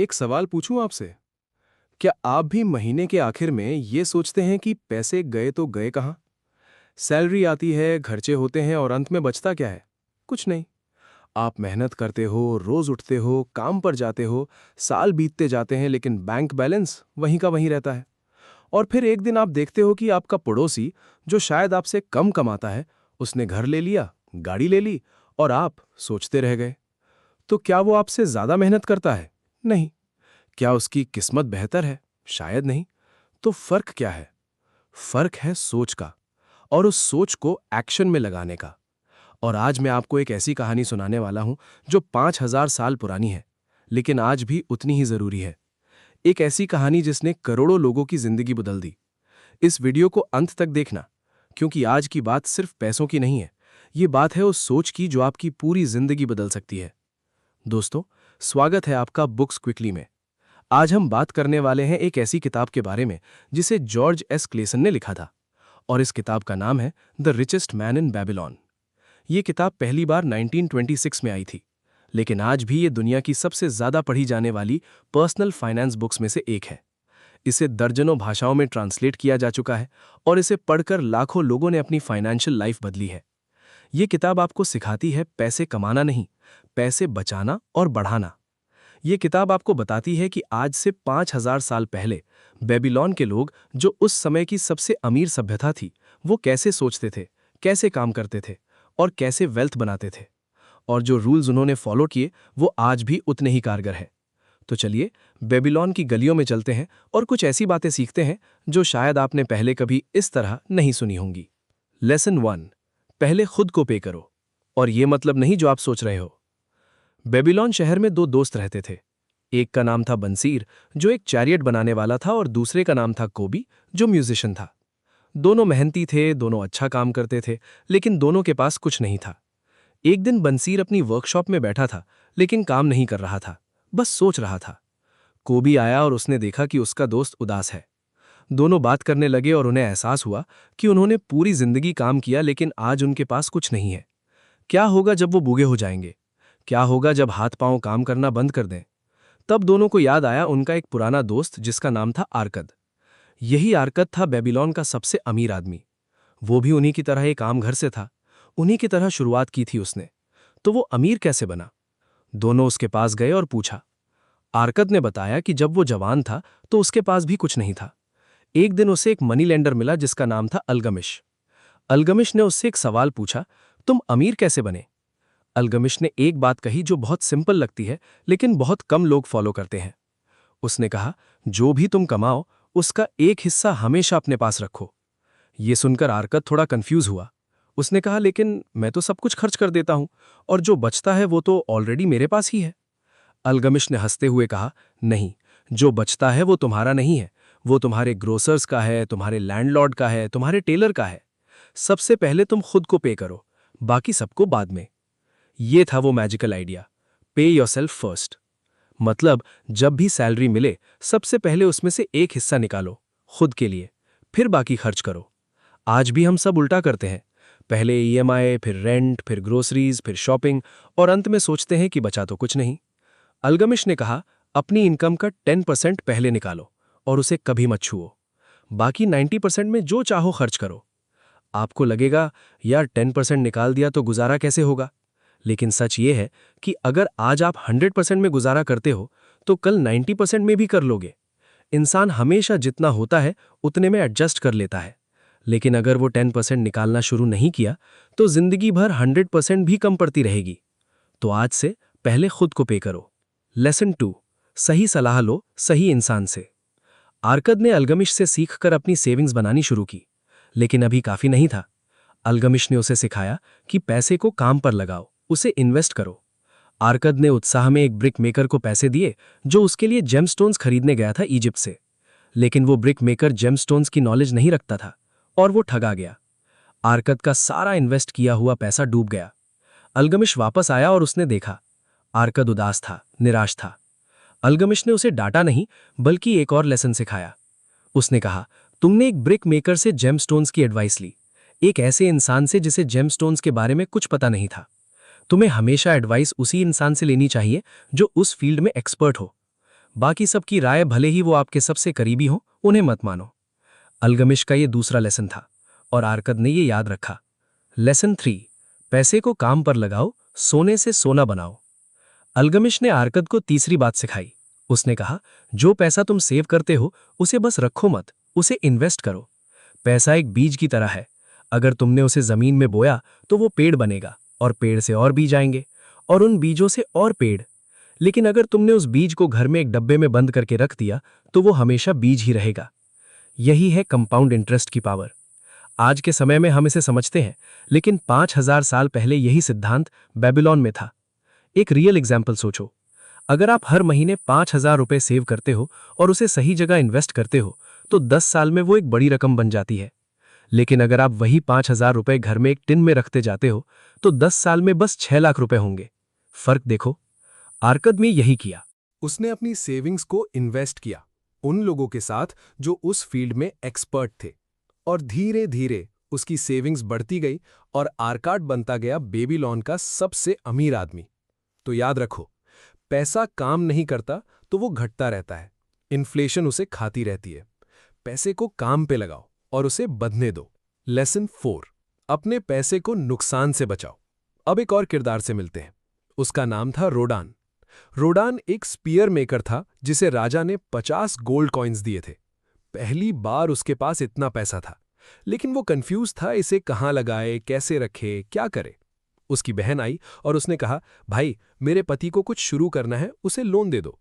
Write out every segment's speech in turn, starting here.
एक सवाल पूछूं आपसे। क्या आप भी महीने के आखिर में ये सोचते हैं कि पैसे गए तो गए कहाँ? सैलरी आती है, खर्चे होते हैं और अंत में बचता क्या है? कुछ नहीं। आप मेहनत करते हो, रोज उठते हो, काम पर जाते हो, साल बीतते जाते हैं, लेकिन बैंक बैलेंस वहीं का वहीं रहता है। और फिर एक दिन आप देखते हो कि आपका पड़ोसी, जो शायद आपसे कम कमाता है, उसने घर ले लिया, गाड़ी ले ली, और आप सोचते रह गए। तो क्या वो आपसे ज्यादा मेहनत करता है? नहीं। क्या उसकी किस्मत बेहतर है? शायद नहीं। तो फर्क क्या है? फर्क है सोच का, और उस सोच को एक्शन में लगाने का। और आज मैं आपको एक ऐसी कहानी सुनाने वाला हूं जो 5000 साल पुरानी है, लेकिन आज भी उतनी ही जरूरी है। एक ऐसी कहानी जिसने करोड़ों लोगों की जिंदगी बदल दी। इस वीडियो को अंत तक देखना, क्योंकि आज की बात सिर्फ पैसों की नहीं है। ये बात है उस सोच की जो आपकी पूरी जिंदगी बदल सकती है। दोस्तों, स्वागत है आपका बुक्स क्विकली में। आज हम बात करने वाले हैं एक ऐसी किताब के बारे में जिसे जॉर्ज एस क्लेसन ने लिखा था, और इस किताब का नाम है the richest man in Babylon. ये किताब पहली बार 1926 में आई थी, लेकिन आज भी ये दुनिया की सबसे ज्यादा पढ़ी जाने वाली पर्सनल फाइनेंस बुक्स में से एक है। इसे दर्जनों भाषाओं में ट्रांसलेट किया जा चुका है, और इसे पढ़कर लाखों लोगों ने अपनी फाइनेंशियल लाइफ बदली है। ये किताब आपको सिखाती है पैसे कमाना नहीं, पैसे बचाना और बढ़ाना। ये किताब आपको बताती है कि आज से 5000 साल पहले बेबीलोन के लोग, जो उस समय की सबसे अमीर सभ्यता थी, वो कैसे सोचते थे, कैसे काम करते थे और कैसे वेल्थ बनाते थे। और जो रूल्स उन्होंने फॉलो किए वो आज भी उतने ही कारगर है। तो चलिए बेबीलोन की गलियों में चलते हैं और कुछ ऐसी बातें सीखते हैं जो शायद आपने पहले कभी इस तरह नहीं सुनी होंगी। लेसन 1, पहले खुद को पे करो। और ये मतलब नहीं जो आप सोच रहे हो। बेबीलोन शहर में दो दोस्त रहते थे। एक का नाम था बंसीर, जो एक चैरियट बनाने वाला था, और दूसरे का नाम था कोबी, जो म्यूजिशियन था। दोनों मेहनती थे, दोनों अच्छा काम करते थे, लेकिन दोनों के पास कुछ नहीं था। एक दिन बंसीर अपनी वर्कशॉप में बैठा था, लेकिन काम नहीं कर रहा था, बस सोच रहा था। कोबी आया और उसने देखा कि उसका दोस्त उदास है। दोनों बात करने लगे और उन्हें एहसास हुआ कि उन्होंने पूरी जिंदगी काम किया, लेकिन आज उनके पास कुछ नहीं है। क्या होगा जब वो बूढ़े हो जाएंगे? क्या होगा जब हाथ पांव काम करना बंद कर दें? तब दोनों को याद आया उनका एक पुराना दोस्त जिसका नाम था आर्कद। यही आर्कद था बेबीलोन का सबसे अमीर आदमी। वो भी उन्हीं की तरह एक आम घर से था। उन्हीं की तरह शुरुआत की थी उसने। तो वो अमीर कैसे बना? दोनों उसके पास गए और पूछा। आर्कद ने बताया कि जब वो जवान था तो उसके पास भी कुछ नहीं था। एक दिन उसे एक मनी लेंडर मिला जिसका नाम था अल्गमिश। अल्गमिश ने उससे एक सवाल पूछा, तुम अमीर कैसे बने? अल्गमिश ने एक बात कही जो बहुत सिंपल लगती है, लेकिन बहुत कम लोग फॉलो करते हैं। उसने कहा, जो भी तुम कमाओ उसका एक हिस्सा हमेशा अपने पास रखो। ये सुनकर आर्कद थोड़ा कंफ्यूज हुआ। उसने कहा, लेकिन मैं तो सब कुछ खर्च कर देता हूं, और जो बचता है वो तो ऑलरेडी मेरे पास ही है। अल्गमिश ने हंसते हुए कहा, नहीं, जो बचता है वो तुम्हारा नहीं है। वो तुम्हारे ग्रोसर्स का है, तुम्हारे लैंडलॉर्ड का है, तुम्हारे टेलर का है। सबसे पहले तुम खुद को पे करो, बाकी सबको बाद में। ये था वो मैजिकल आइडिया, पे योरसेल्फ फर्स्ट। मतलब जब भी सैलरी मिले सबसे पहले उसमें से एक हिस्सा निकालो खुद के लिए, फिर बाकी खर्च करो। आज भी हम सब उल्टा करते हैं। पहले ईएमआई, फिर रेंट, फिर ग्रोसरीज, फिर शॉपिंग, और अंत में सोचते हैं कि बचा तो कुछ नहीं। अल्गमिश ने कहा, अपनी इनकम का 10% पहले निकालो और उसे कभी मत छुओ। बाकी 90% में जो चाहो खर्च करो। आपको लगेगा, यार 10% निकाल दिया तो गुजारा कैसे होगा? लेकिन सच ये है कि अगर आज आप 100% में गुजारा करते हो तो कल 90% में भी कर लोगे। इंसान हमेशा जितना होता है उतने में एडजस्ट कर लेता है, लेकिन अगर वो 10% निकालना शुरू नहीं किया तो जिंदगी भर 100% भी कम पड़ती रहेगी। तो आज से पहले खुद को पे करो। लेसन 2, सही सलाह लो सही इंसान से। आर्कद ने अल्गमिश से सीखकर अपनी सेविंग्स बनानी शुरू की, लेकिन अभी काफी नहीं था। अल्गमिश ने उसे सिखाया कि पैसे को काम पर लगाओ, उसे इन्वेस्ट करो। आर्कद ने उत्साह में एक ब्रिक मेकर को पैसे दिए जो उसके लिए जेमस्टोन्स खरीदने गया था इजिप्ट से। लेकिन वो ब्रिक मेकर जेमस्टोन्स की नॉलेज नहीं रखता था, और वो ठगा गया। आर्कद का सारा इन्वेस्ट किया हुआ पैसा डूब गया। अल्गमिश वापस आया और उसने देखा आर्कद उदास था, निराश था। अल्गमिश ने उसे डांटा नहीं, बल्कि एक और लेसन सिखाया। उसने कहा, तुमने एक ब्रिक मेकर से जेमस्टोन्स की एडवाइस ली, एक ऐसे इंसान से जिसे जेमस्टोन्स के बारे में कुछ पता नहीं था। तुम्हें हमेशा एडवाइस उसी इंसान से लेनी चाहिए जो उस फील्ड में एक्सपर्ट हो। बाकी सबकी राय, भले ही वो आपके सबसे करीबी हो, उन्हें मत मानो। अल्गमिश का ये दूसरा लेसन था और आरकद ने ये याद रखा। लेसन 3, पैसे को काम पर लगाओ, सोने से सोना बनाओ। अल्गमिश ने आरकद को तीसरी बात सिखाई। उसने कहा, जो पैसा तुम सेव करते हो उसे बस रखो मत, उसे इन्वेस्ट करो। पैसा एक बीज की तरह है, अगर तुमने उसे जमीन में बोया तो वो पेड़ बनेगा, और पेड़ से और बीज आएंगे, और उन बीजों से और पेड़। लेकिन अगर तुमने उस बीज को घर में एक डब्बे में बंद करके रख दिया तो वो हमेशा बीज ही रहेगा। यही है कंपाउंड इंटरेस्ट की पावर। आज के समय में हम इसे समझते हैं, लेकिन 5000 साल पहले यही सिद्धांत बेबीलोन में था। एक रियल एग्जाम्पल सोचो, अगर आप हर महीने 5000 रुपये सेव करते हो और उसे सही जगह इन्वेस्ट करते हो तो 10 साल में वो एक बड़ी रकम बन जाती है। लेकिन अगर आप वही 5000 रुपये घर में एक टिन में रखते जाते हो तो 10 साल में बस 6 लाख रुपए होंगे। फर्क देखो। आरकद में यही किया। उसने अपनी सेविंग्स को इन्वेस्ट किया उन लोगों के साथ जो उस फील्ड में एक्सपर्ट थे, और धीरे धीरे उसकी सेविंग्स बढ़ती गई और आरकाड बनता गया बेबीलोन का सबसे अमीर आदमी। तो याद रखो, पैसा काम नहीं करता तो वो घटता रहता है, इन्फ्लेशन उसे खाती रहती है। पैसे को काम पे लगाओ और उसे बंधने दो। लेसन 4, अपने पैसे को नुकसान से बचाओ। अब एक और किरदार से मिलते हैं। उसका नाम था रोडान। रोडान एक स्पीयर मेकर था जिसे राजा ने 50 गोल्ड कॉइन्स दिए थे। पहली बार उसके पास इतना पैसा था, लेकिन वो कंफ्यूज था, इसे कहाँ लगाए, कैसे रखे, क्या करे। उसकी बहन आई और उसने कहा, भाई मेरे पति को कुछ शुरू करना है, उसे लोन दे दो।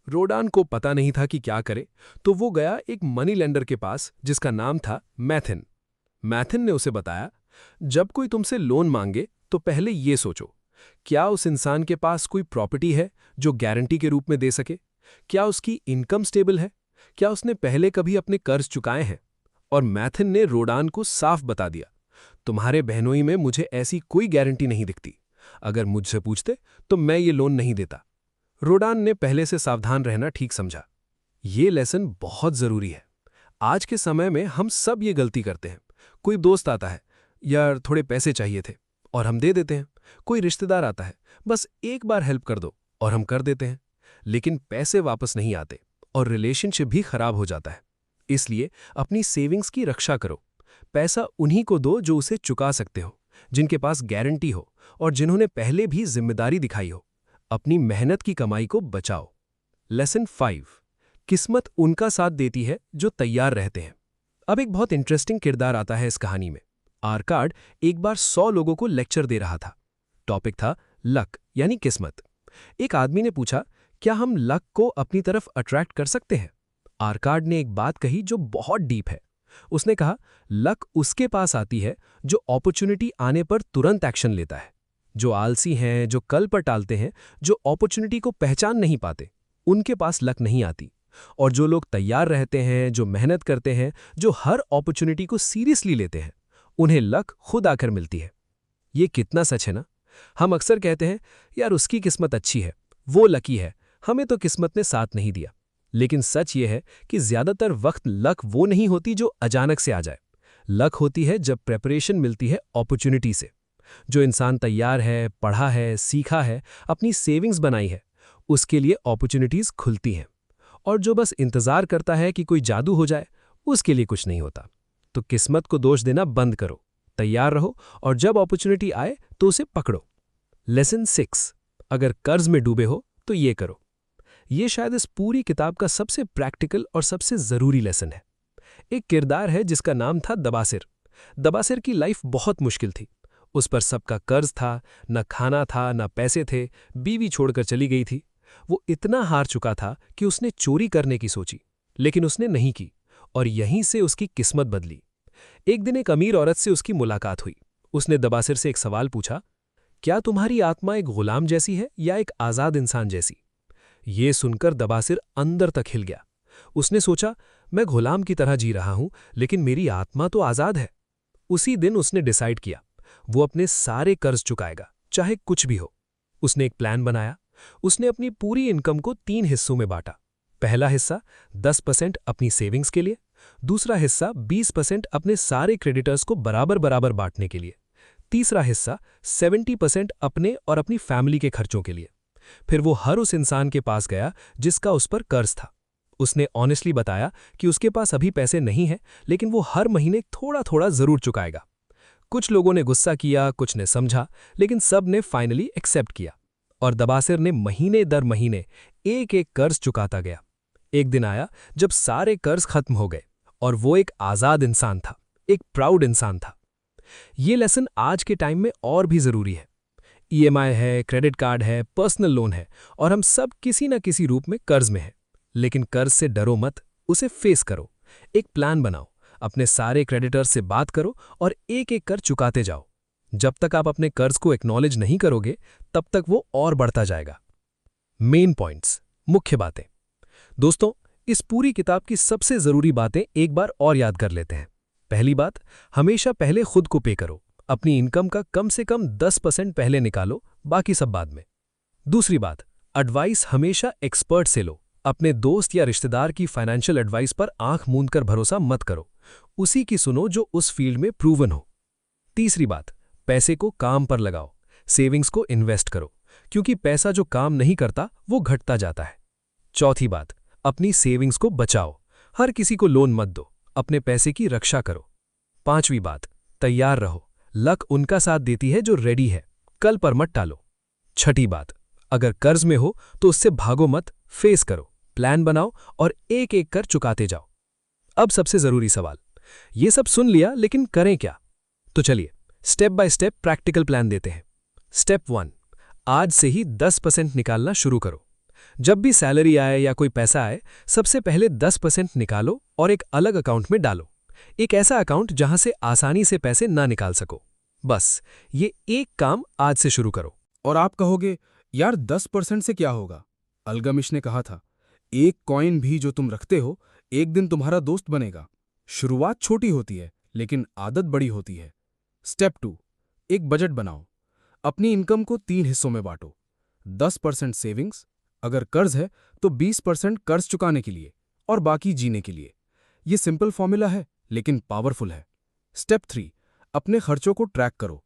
रोडान को पता नहीं था कि क्या करे, तो वो गया एक मनी लेंडर के पास जिसका नाम था मैथिन। मैथिन ने उसे बताया, जब कोई तुमसे लोन मांगे तो पहले ये सोचो, क्या उस इंसान के पास कोई प्रॉपर्टी है जो गारंटी के रूप में दे सके? क्या उसकी इनकम स्टेबल है? क्या उसने पहले कभी अपने कर्ज चुकाए हैं? और मैथिन ने रोडान को साफ बता दिया, तुम्हारे बहनोई में मुझे ऐसी कोई गारंटी नहीं दिखती। अगर मुझसे पूछते तो मैं ये लोन नहीं देता। रोडान ने पहले से सावधान रहना ठीक समझा। ये लेसन बहुत जरूरी है। आज के समय में हम सब ये गलती करते हैं। कोई दोस्त आता है, यार थोड़े पैसे चाहिए थे, और हम दे देते हैं। कोई रिश्तेदार आता है, बस एक बार हेल्प कर दो, और हम कर देते हैं। लेकिन पैसे वापस नहीं आते और रिलेशनशिप भी खराब हो जाता है। इसलिए अपनी सेविंग्स की रक्षा करो। पैसा उन्हीं को दो जो उसे चुका सकते हो, जिनके पास गारंटी हो और जिन्होंने पहले भी जिम्मेदारी दिखाई हो। अपनी मेहनत की कमाई को बचाओ। लेसन 5, किस्मत उनका साथ देती है जो तैयार रहते हैं। अब एक बहुत इंटरेस्टिंग किरदार आता है इस कहानी में। आरकाड एक बार 100 लोगों को लेक्चर दे रहा था। टॉपिक था लक यानी किस्मत। एक आदमी ने पूछा, क्या हम लक को अपनी तरफ अट्रैक्ट कर सकते हैं? आरकाड ने एक बात कही जो बहुत डीप है। उसने कहा, लक उसके पास आती है जो अपॉर्चुनिटी आने पर तुरंत एक्शन लेता है। जो आलसी हैं, जो कल पर टालते हैं, जो अपॉर्चुनिटी को पहचान नहीं पाते, उनके पास लक नहीं आती। और जो लोग तैयार रहते हैं, जो मेहनत करते हैं, जो हर अपॉर्चुनिटी को सीरियसली लेते हैं, उन्हें लक खुद आकर मिलती है। ये कितना सच है ना? हम अक्सर कहते हैं, यार उसकी किस्मत अच्छी है, वो लकी है, हमें तो किस्मत ने साथ नहीं दिया। लेकिन सच ये है कि ज्यादातर वक्त लक वो नहीं होती जो अचानक से आ जाए। लक होती है जब प्रेपरेशन मिलती है अपॉर्चुनिटी से। जो इंसान तैयार है, पढ़ा है, सीखा है, अपनी सेविंग्स बनाई है, उसके लिए अपॉर्चुनिटीज खुलती हैं। और जो बस इंतजार करता है कि कोई जादू हो जाए, उसके लिए कुछ नहीं होता। तो किस्मत को दोष देना बंद करो, तैयार रहो, और जब अपॉर्चुनिटी आए तो उसे पकड़ो। लेसन 6, अगर कर्ज में डूबे हो तो ये करो। ये शायद इस पूरी किताब का सबसे प्रैक्टिकल और सबसे जरूरी लेसन है। एक किरदार है जिसका नाम था दबासिर। दबासिर की लाइफ बहुत मुश्किल थी। उस पर सबका कर्ज था, न खाना था, न पैसे थे, बीवी छोड़कर चली गई थी। वो इतना हार चुका था कि उसने चोरी करने की सोची, लेकिन उसने नहीं की, और यहीं से उसकी किस्मत बदली। एक दिन एक अमीर औरत से उसकी मुलाकात हुई। उसने दबासिर से एक सवाल पूछा, क्या तुम्हारी आत्मा एक गुलाम जैसी है या एक आज़ाद इंसान जैसी? ये सुनकर दबासिर अंदर तक हिल गया। उसने सोचा, मैं गुलाम की तरह जी रहा हूं, लेकिन मेरी आत्मा तो आज़ाद है। उसी दिन उसने डिसाइड किया, वो अपने सारे कर्ज चुकाएगा, चाहे कुछ भी हो। उसने एक प्लान बनाया। उसने अपनी पूरी इनकम को 3 हिस्सों में बांटा। पहला हिस्सा 10% अपनी सेविंग्स के लिए, दूसरा हिस्सा 20% अपने सारे क्रेडिटर्स को बराबर बराबर बांटने के लिए, तीसरा हिस्सा 70% अपने और अपनी फैमिली के खर्चों के लिए। फिर वो हर उस इंसान के पास गया जिसका उस पर कर्ज था। उसने ऑनेस्टली बताया कि उसके पास अभी पैसे नहीं हैं, लेकिन वो हर महीने थोड़ा थोड़ा जरूर चुकाएगा। कुछ लोगों ने गुस्सा किया, कुछ ने समझा, लेकिन सब ने फाइनली एक्सेप्ट किया। और दबासिर ने महीने दर महीने एक एक कर्ज चुकाता गया। एक दिन आया जब सारे कर्ज खत्म हो गए और वो एक आज़ाद इंसान था, एक प्राउड इंसान था। ये लेसन आज के टाइम में और भी ज़रूरी है। ईएमआई है, क्रेडिट कार्ड है, पर्सनल लोन है, और हम सब किसी न किसी रूप में कर्ज में हैं। लेकिन कर्ज से डरो मत, उसे फेस करो। एक प्लान बनाओ, अपने सारे क्रेडिटर्स से बात करो और एक एक कर चुकाते जाओ। जब तक आप अपने कर्ज को एक्नॉलेज नहीं करोगे, तब तक वो और बढ़ता जाएगा। मेन पॉइंट्स, मुख्य बातें। दोस्तों, इस पूरी किताब की सबसे ज़रूरी बातें एक बार और याद कर लेते हैं। पहली बात, हमेशा पहले खुद को पे करो। अपनी इनकम का कम से कम 10% पहले निकालो, बाकी सब बाद में। दूसरी बात, एडवाइस हमेशा एक्सपर्ट से लो। अपने दोस्त या रिश्तेदार की फाइनेंशियल एडवाइस पर आंख मूंद कर भरोसा मत करो, उसी की सुनो जो उस फील्ड में प्रूवन हो। तीसरी बात, पैसे को काम पर लगाओ, सेविंग्स को इन्वेस्ट करो, क्योंकि पैसा जो काम नहीं करता वो घटता जाता है। चौथी बात, अपनी सेविंग्स को बचाओ, हर किसी को लोन मत दो, अपने पैसे की रक्षा करो। पांचवी बात, तैयार रहो, लक उनका साथ देती है जो रेडी है, कल पर मत टालो। छठी बात, अगर कर्ज में हो तो उससे भागो मत, फेस करो, प्लान बनाओ और एक एक कर चुकाते जाओ। अब सबसे जरूरी सवाल, ये सब सुन लिया लेकिन करें क्या? तो चलिए step by step practical plan देते हैं। स्टेप 1, आज से ही 10% निकालना शुरू करो। जब भी सैलरी आए या कोई पैसा आए, सबसे पहले 10% निकालो और एक अलग अकाउंट में डालो। एक ऐसा अकाउंट जहां से आसानी से पैसे ना निकाल सको। बस ये एक काम आज से शुरू करो। और आप कहोगे, यार 10% से क्या होगा? अल्गमिश ने कहा था, एक कॉइन भी जो तुम रखते हो एक दिन तुम्हारा दोस्त बनेगा। शुरुआत छोटी होती है लेकिन आदत बड़ी होती है। स्टेप 2, एक बजट बनाओ। अपनी इनकम को 3 हिस्सों में बांटो। 10% सेविंग्स, अगर कर्ज है तो 20% कर्ज चुकाने के लिए और बाकी जीने के लिए। ये सिंपल फॉर्मूला है लेकिन पावरफुल है। स्टेप 3, अपने खर्चों को ट्रैक करो।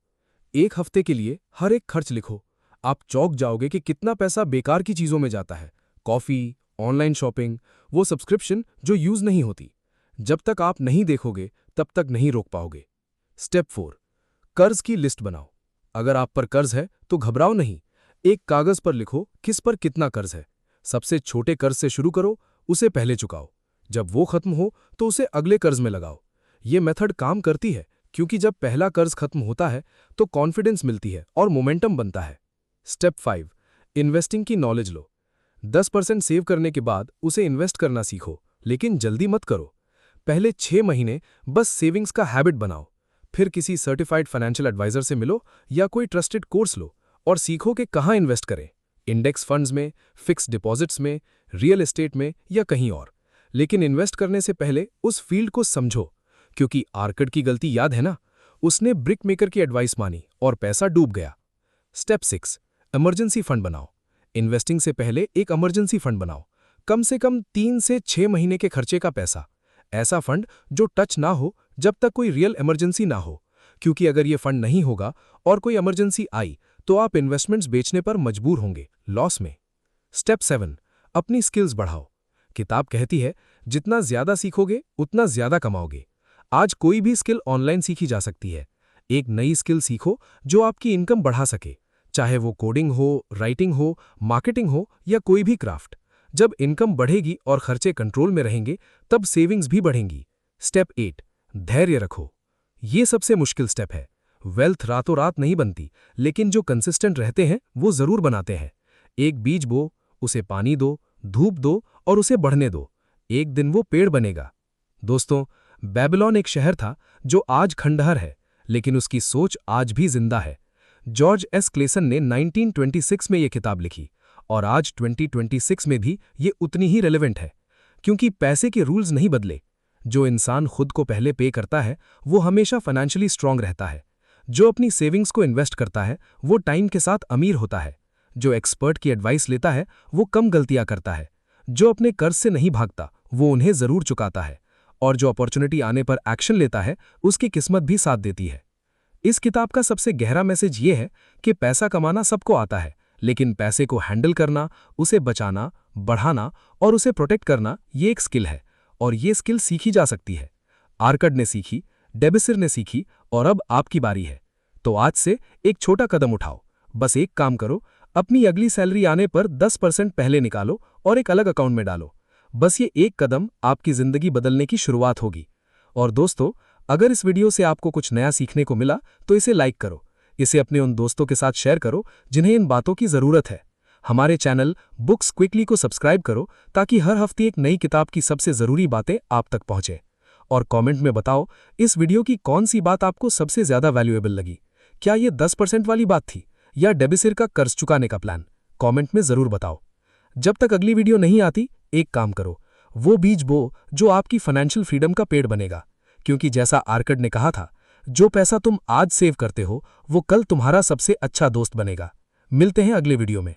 एक हफ्ते के लिए हर एक खर्च लिखो। आप चौंक जाओगे कि कितना पैसा बेकार की चीजों में जाता है। कॉफी, ऑनलाइन शॉपिंग, वो सब्सक्रिप्शन जो यूज नहीं होती। जब तक आप नहीं देखोगे तब तक नहीं रोक पाओगे। स्टेप 4, कर्ज की लिस्ट बनाओ। अगर आप पर कर्ज है तो घबराओ नहीं, एक कागज पर लिखो किस पर कितना कर्ज है। सबसे छोटे कर्ज से शुरू करो, उसे पहले चुकाओ। जब वो खत्म हो तो उसे अगले कर्ज में लगाओ। ये मेथड काम करती है क्योंकि जब पहला कर्ज खत्म होता है तो कॉन्फिडेंस मिलती है और मोमेंटम बनता है। स्टेप 5, इन्वेस्टिंग की नॉलेज लो। 10% सेव करने के बाद उसे इन्वेस्ट करना सीखो, लेकिन जल्दी मत करो। पहले 6 महीने बस सेविंग्स का हैबिट बनाओ, फिर किसी सर्टिफाइड फाइनेंशियल एडवाइजर से मिलो या कोई ट्रस्टेड कोर्स लो और सीखो कि कहाँ इन्वेस्ट करें, इंडेक्स फंड्स में, फिक्स डिपॉजिट्स में, रियल एस्टेट में या कहीं और। लेकिन इन्वेस्ट करने से पहले उस फील्ड को समझो, क्योंकि आर्किड की गलती याद है ना? उसने ब्रिक मेकर की एडवाइस मानी और पैसा डूब गया। स्टेप 6, इमरजेंसी फंड बनाओ। इन्वेस्टिंग से पहले एक इमरजेंसी फंड बनाओ, कम से कम 3 से 6 महीने के खर्चे का पैसा। ऐसा फंड जो टच ना हो जब तक कोई रियल इमरजेंसी ना हो, क्योंकि अगर ये फंड नहीं होगा और कोई इमरजेंसी आई तो आप इन्वेस्टमेंट्स बेचने पर मजबूर होंगे, लॉस में। स्टेप 7, अपनी स्किल्स बढ़ाओ। किताब कहती है जितना ज्यादा सीखोगे उतना ज्यादा कमाओगे। आज कोई भी स्किल ऑनलाइन सीखी जा सकती है। एक नई स्किल सीखो जो आपकी इनकम बढ़ा सके, चाहे वो कोडिंग हो, राइटिंग हो, मार्केटिंग हो या कोई भी क्राफ्ट। जब इनकम बढ़ेगी और खर्चे कंट्रोल में रहेंगे तब सेविंग्स भी बढ़ेंगी। स्टेप 8, धैर्य रखो। ये सबसे मुश्किल स्टेप है। वेल्थ रातों रात नहीं बनती, लेकिन जो कंसिस्टेंट रहते हैं वो जरूर बनाते हैं। एक बीज बो, उसे पानी दो, धूप दो और उसे बढ़ने दो। एक दिन वो पेड़ बनेगा। दोस्तों, बेबीलोन एक शहर था जो आज खंडहर है, लेकिन उसकी सोच आज भी जिंदा है। जॉर्ज एस क्लेसन ने 1926 में ये किताब लिखी और आज 2026 में भी ये उतनी ही रेलेवेंट है, क्योंकि पैसे के रूल्स नहीं बदले। जो इंसान खुद को पहले पे करता है वो हमेशा फाइनेंशियली स्ट्रांग रहता है। जो अपनी सेविंग्स को इन्वेस्ट करता है वो टाइम के साथ अमीर होता है। जो एक्सपर्ट की एडवाइस लेता है वो कम गलतियां करता है। जो अपने कर्ज से नहीं भागता वो उन्हें जरूर चुकाता है। और जो अपॉर्चुनिटी आने पर एक्शन लेता है उसकी किस्मत भी साथ देती है। इस किताब का सबसे गहरा मैसेज ये है कि पैसा कमाना सबको आता है, लेकिन पैसे को हैंडल करना, उसे बचाना, बढ़ाना और उसे प्रोटेक्ट करना ये एक स्किल है, और ये स्किल सीखी जा सकती है। आर्कड ने सीखी, डेबिसिर ने सीखी, और अब आपकी बारी है। तो आज से एक छोटा कदम उठाओ। बस एक काम करो, अपनी अगली सैलरी आने पर 10% पहले निकालो और एक अलग अकाउंट में डालो। बस ये एक कदम आपकी जिंदगी बदलने की शुरुआत होगी। और दोस्तों, अगर इस वीडियो से आपको कुछ नया सीखने को मिला तो इसे लाइक करो, इसे अपने उन दोस्तों के साथ शेयर करो जिन्हें इन बातों की जरूरत है। हमारे चैनल बुक्स क्विकली को सब्सक्राइब करो ताकि हर हफ्ते एक नई किताब की सबसे जरूरी बातें आप तक पहुंचे। और कमेंट में बताओ, इस वीडियो की कौन सी बात आपको सबसे ज्यादा वैल्यूएबल लगी। क्या ये 10% वाली बात थी या डेबिसिर का कर्ज चुकाने का प्लान? कमेंट में जरूर बताओ। जब तक अगली वीडियो नहीं आती, एक काम करो, वो बीज बो जो आपकी फाइनेंशियल फ्रीडम का पेड़ बनेगा। क्योंकि जैसा आर्कड ने कहा था, जो पैसा तुम आज सेव करते हो वो कल तुम्हारा सबसे अच्छा दोस्त बनेगा। मिलते हैं अगले वीडियो में।